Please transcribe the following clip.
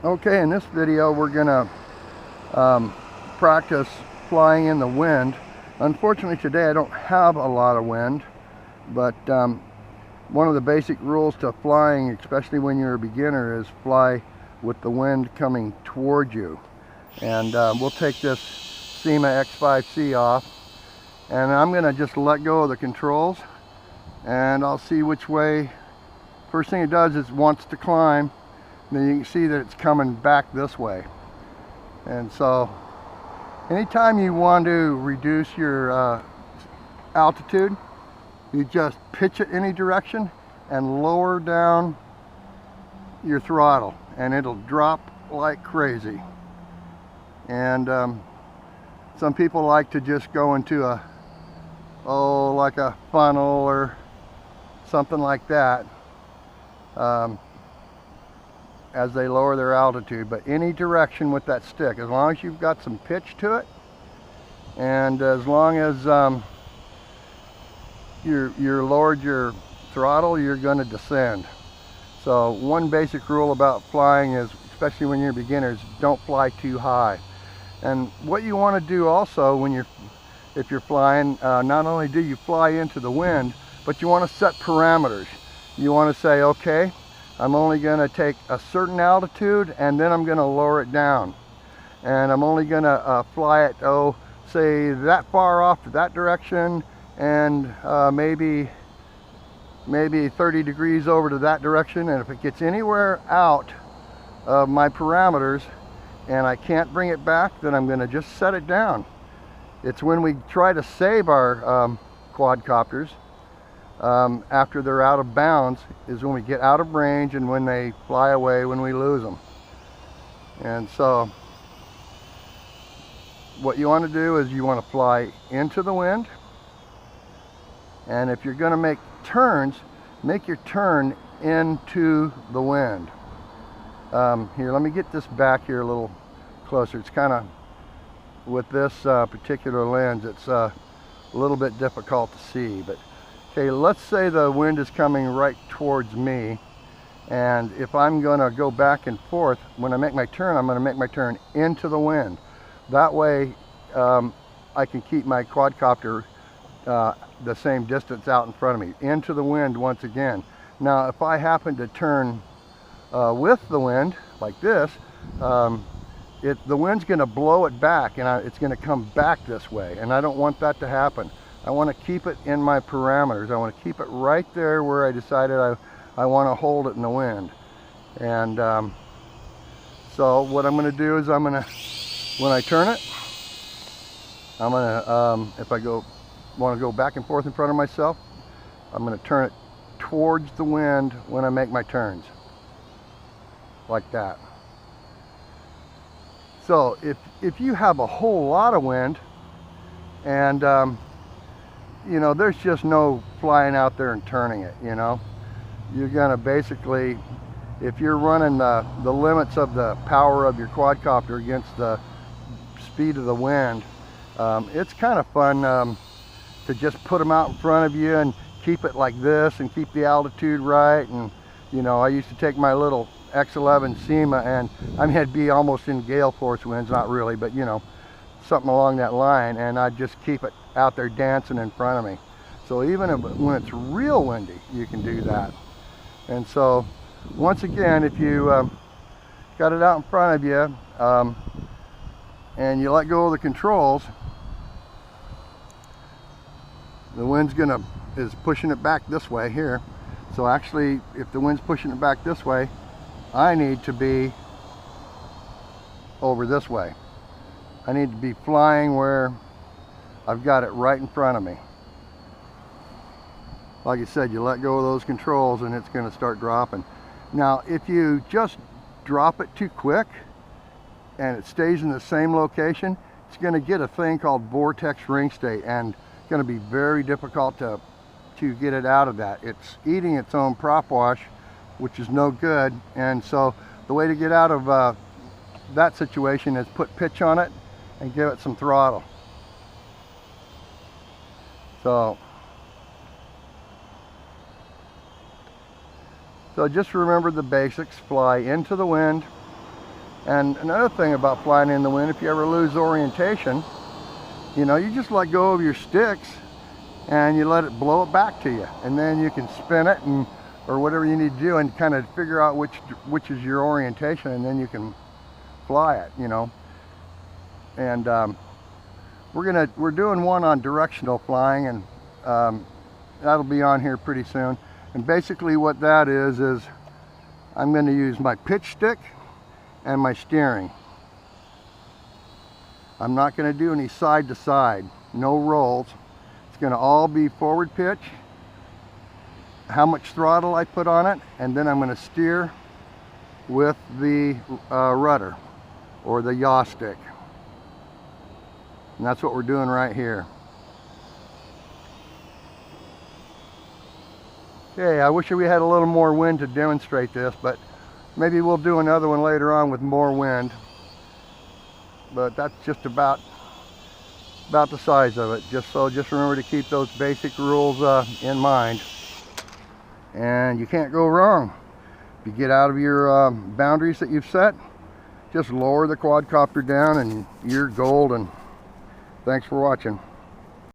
Okay, in this video we're gonna practice flying in the wind. Unfortunately today I don't have a lot of wind, but one of the basic rules to flying, especially when you're a beginner, is fly with the wind coming toward you. And we'll take this SEMA X5C off, and I'm gonna just let go of the controls and I'll see which way. First thing it does is wants to climb. Then you can see that it's coming back this way. And so anytime you want to reduce your altitude, you just pitch it any direction and lower down your throttle and it'll drop like crazy. And some people like to just go into like a funnel or something like that as they lower their altitude. But any direction with that stick, as long as you've got some pitch to it, and as long as you're lowered your throttle, you're going to descend. So one basic rule about flying is, especially when you're beginners, don't fly too high. And what you want to do also if you're flying, not only do you fly into the wind, but you want to set parameters. You want to say, okay, I'm only going to take a certain altitude and then I'm going to lower it down. And I'm only going to fly it, say that far off to that direction, and maybe 30 degrees over to that direction. And if it gets anywhere out of my parameters and I can't bring it back, then I'm going to just set it down. It's when we try to save our quadcopters after they're out of bounds is when we get out of range and when they fly away, when we lose them. And so what you want to do is you want to fly into the wind, and if you're going to make turns, make your turn into the wind. Here, let me get this back here a little closer. It's kind of, with this particular lens, it's a little bit difficult to see. But okay, let's say the wind is coming right towards me, and if I'm going to go back and forth, when I make my turn, I'm going to make my turn into the wind. That way I can keep my quadcopter the same distance out in front of me, into the wind once again. Now if I happen to turn with the wind like this, the wind's going to blow it back, and it's going to come back this way, and I don't want that to happen. I want to keep it in my parameters. I want to keep it right there where I decided I want to hold it in the wind. And so what I'm going to do is when I turn it, I'm going to, if I want to go back and forth in front of myself, I'm going to turn it towards the wind when I make my turns, like that. So if you have a whole lot of wind, and you know, there's just no flying out there and turning it, you know. You're gonna basically, if you're running the limits of the power of your quadcopter against the speed of the wind, it's kind of fun to just put them out in front of you and keep it like this and keep the altitude right. And you know, I used to take my little X11 SEMA, and I mean, it'd be almost in gale force winds, not really, but you know, something along that line, and I'd just keep it out there dancing in front of me. So even when it's real windy, you can do that. And so once again, if you got it out in front of you and you let go of the controls, the wind's is pushing it back this way here. So actually, if the wind's pushing it back this way, I need to be over this way. I need to be flying where I've got it right in front of me. Like I said, you let go of those controls and it's going to start dropping. Now if you just drop it too quick and it stays in the same location, it's going to get a thing called vortex ring state, and it's going to be very difficult to get it out of that. It's eating its own prop wash, which is no good. And so the way to get out of that situation is put pitch on it and give it some throttle. So just remember the basics. Fly into the wind, And another thing about flying in the wind, if you ever lose orientation, you know, you just let go of your sticks and you let it blow it back to you, and then you can spin it and or whatever you need to do and kind of figure out which is your orientation, and then you can fly it, you know. And we're doing one on directional flying, and that'll be on here pretty soon. And basically what that is I'm going to use my pitch stick and my steering. I'm not going to do any side to side, no rolls. It's going to all be forward pitch, how much throttle I put on it, and then I'm going to steer with the rudder or the yaw stick. And that's what we're doing right here. Okay, I wish we had a little more wind to demonstrate this, but maybe we'll do another one later on with more wind. But that's just about the size of it. Just remember to keep those basic rules in mind, and you can't go wrong. If you get out of your boundaries that you've set, just lower the quadcopter down and you're golden. Thanks for watching.